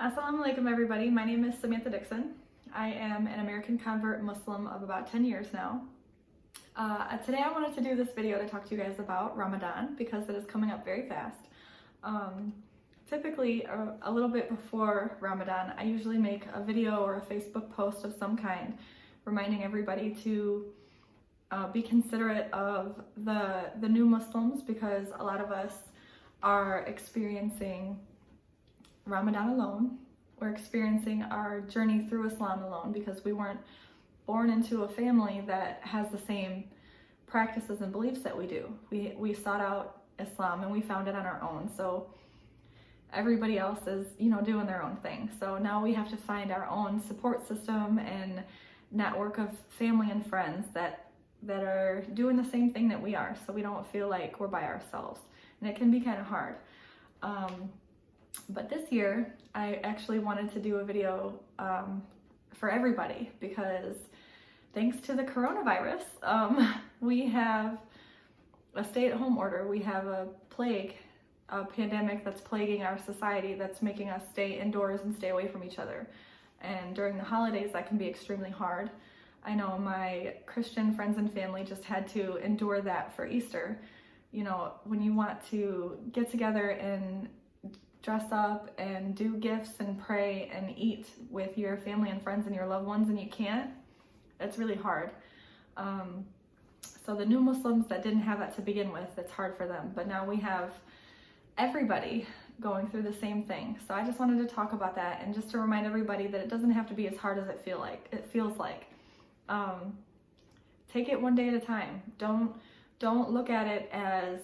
Assalamu alaikum everybody, my name is Samantha Dixon. I am an American convert Muslim of about 10 years now. Today I wanted to do this video to talk to you guys about Ramadan because it is coming up very fast. Typically a little bit before Ramadan, I usually make a video or a Facebook post of some kind reminding everybody to be considerate of the new Muslims, because a lot of us are experiencing Ramadan alone. We're experiencing our journey through Islam alone because we weren't born into a family that has the same practices and beliefs that we do. We sought out Islam and we found it on our own. So everybody else is, doing their own thing. So now we have to find our own support system and network of family and friends that are doing the same thing that we are, so we don't feel like we're by ourselves. And it can be kind of hard. But this year, I actually wanted to do a video for everybody because thanks to the coronavirus, we have a stay-at-home order. We have a pandemic that's plaguing our society, that's making us stay indoors and stay away from each other. And during the holidays, that can be extremely hard. I know my Christian friends and family just had to endure that for Easter. When you want to get together and dress up and do gifts and pray and eat with your family and friends and your loved ones and you can't, it's really hard. So the new Muslims that didn't have that to begin with, it's hard for them. But now we have everybody going through the same thing. So I just wanted to talk about that and just to remind everybody that it doesn't have to be as hard as it feels like. Take it one day at a time. Don't look at it as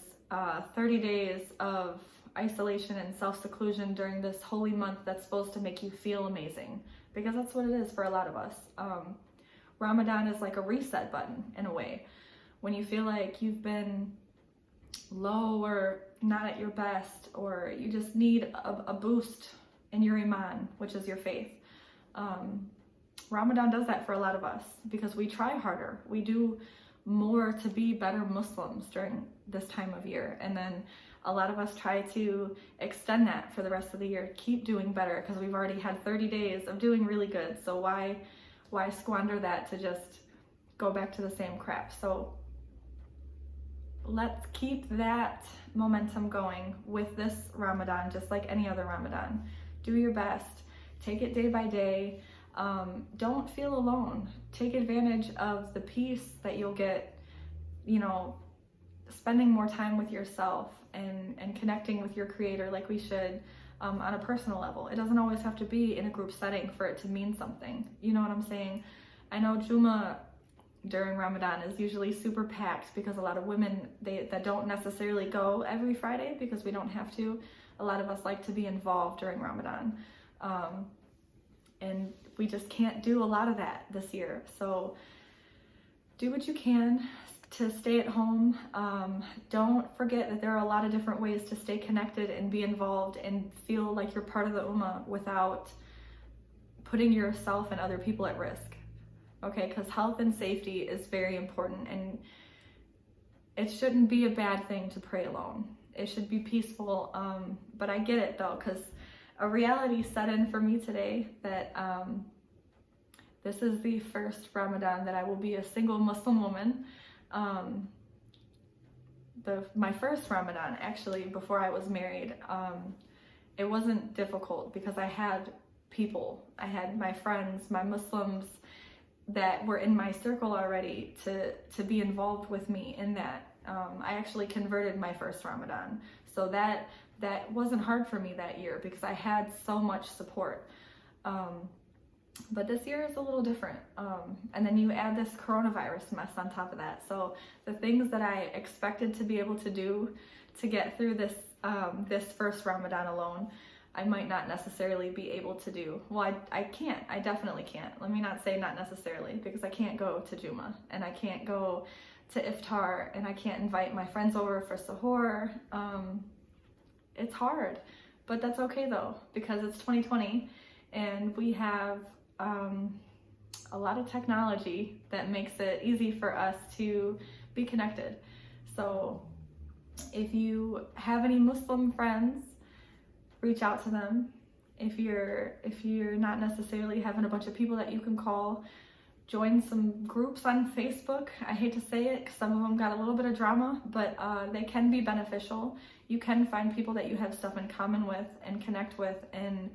30 days of isolation and self-seclusion during this holy month that's supposed to make you feel amazing, because that's what it is for a lot of us. Ramadan is like a reset button in a way. When you feel like you've been low or not at your best, or you just need a boost in your iman, which is your faith. Ramadan does that for a lot of us because we try harder. We do more to be better Muslims during this time of year. And then a lot of us try to extend that for the rest of the year, keep doing better, because we've already had 30 days of doing really good. So why squander that to just go back to the same crap? So let's keep that momentum going with this Ramadan, just like any other Ramadan. Do your best. Take it day by day. Don't feel alone. Take advantage of the peace that you'll get, spending more time with yourself and connecting with your creator like we should on a personal level. It doesn't always have to be in a group setting for it to mean something. You know what I'm saying? I know Jummah during Ramadan is usually super packed because a lot of women that don't necessarily go every Friday because we don't have to. A lot of us like to be involved during Ramadan. And we just can't do a lot of that this year. So do what you can to stay at home. Don't forget that there are a lot of different ways to stay connected and be involved and feel like you're part of the Ummah without putting yourself and other people at risk. Okay, because health and safety is very important, and it shouldn't be a bad thing to pray alone. It should be peaceful, but I get it though, because a reality set in for me today that this is the first Ramadan that I will be a single Muslim woman. My first Ramadan, actually, before I was married, it wasn't difficult because I had people. I had my friends, my Muslims that were in my circle already to be involved with me in that. I actually converted my first Ramadan. So that wasn't hard for me that year because I had so much support. But this year is a little different. And then you add this coronavirus mess on top of that. So the things that I expected to be able to do to get through this first Ramadan alone, I might not necessarily be able to do. Well, I can't. I definitely can't. Let me not say not necessarily, because I can't go to Jummah and I can't go to iftar and I can't invite my friends over for sahur. It's hard, but that's okay though, because it's 2020 and we have a lot of technology that makes it easy for us to be connected. So if you have any Muslim friends, reach out to them If you're not necessarily having a bunch of people that you can call, join some groups on Facebook. I hate to say it because some of them got a little bit of drama, but they can be beneficial. You can find people that you have stuff in common with and connect with, and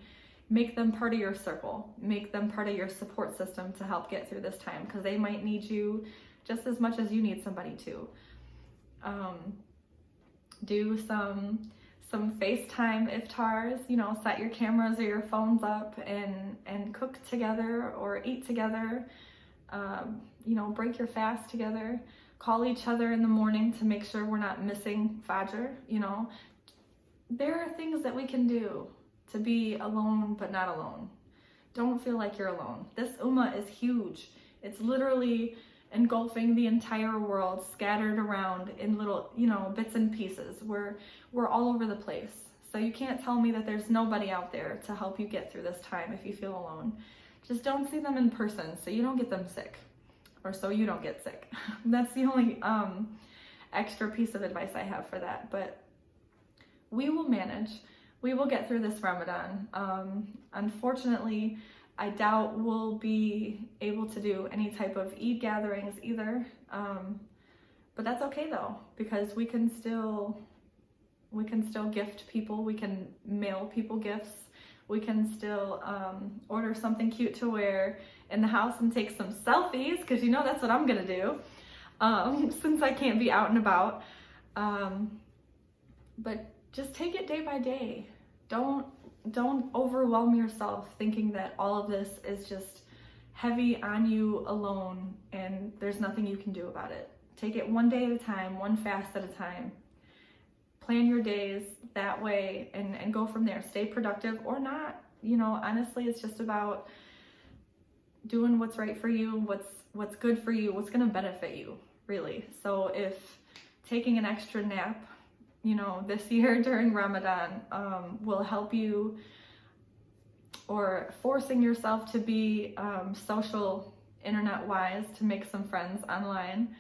make them part of your circle. Make them part of your support system to help get through this time, because they might need you just as much as you need somebody to. Do some FaceTime iftars, you know, set your cameras or your phones up and cook together or eat together. You know, break your fast together. Call each other in the morning to make sure we're not missing Fajr, you know. There are things that we can do to be alone but not alone. Don't feel like you're alone. This ummah is huge. It's literally engulfing the entire world, scattered around in little, you know, bits and pieces. We're all over the place. So you can't tell me that there's nobody out there to help you get through this time if you feel alone. Just don't see them in person so you don't get them sick, or so you don't get sick. That's the only extra piece of advice I have for that. But we will manage. We will get through this Ramadan. Unfortunately, I doubt we'll be able to do any type of Eid gatherings either. But that's okay though, because we can still gift people. We can mail people gifts. We can still order something cute to wear in the house and take some selfies, because you know that's what I'm gonna do since I can't be out and about. But just take it day by day. Don't overwhelm yourself thinking that all of this is just heavy on you alone and there's nothing you can do about it. Take it one day at a time, one fast at a time. Plan your days that way and go from there. Stay productive or not. You know, honestly, it's just about doing what's right for you, what's good for you, what's gonna benefit you, really. So if taking an extra nap, you know, this year during Ramadan will help you, or forcing yourself to be social internet-wise to make some friends online,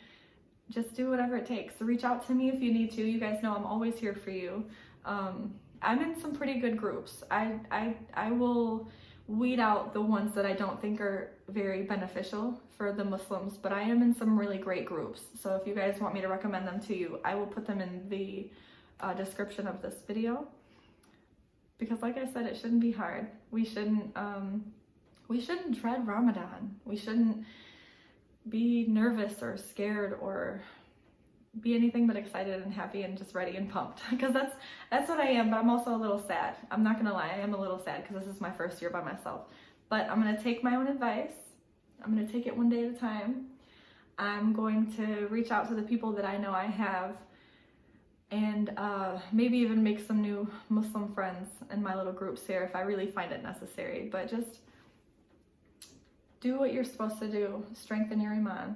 just do whatever it takes. So reach out to me if you need to. You guys know I'm always here for you. I'm in some pretty good groups. I will weed out the ones that I don't think are very beneficial for the Muslims, but I am in some really great groups. So if you guys want me to recommend them to you, I will put them in the description of this video, because like I said, it shouldn't be hard. We shouldn't dread Ramadan. We shouldn't be nervous or scared or be anything but excited and happy and just ready and pumped, because that's what I am. But I'm also a little sad. I'm not gonna lie, I am a little sad because this is my first year by myself. But I'm gonna take my own advice. I'm gonna take it one day at a time. I'm going to reach out to the people that I know I have, and maybe even make some new Muslim friends in my little groups here if I really find it necessary. But just do what you're supposed to do. Strengthen your iman.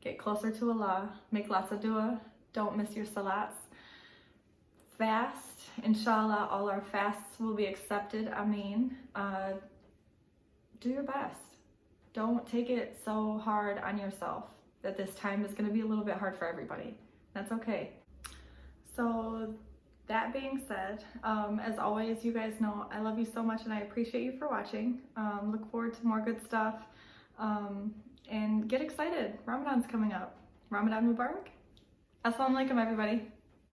Get closer to Allah. Make lots of dua. Don't miss your salats. Fast. Inshallah, all our fasts will be accepted. Ameen. Do your best. Don't take it so hard on yourself that this time is going to be a little bit hard for everybody. That's okay. So that being said, as always, you guys know I love you so much and I appreciate you for watching. Look forward to more good stuff, and get excited. Ramadan's coming up. Ramadan Mubarak. Assalamu alaikum, everybody.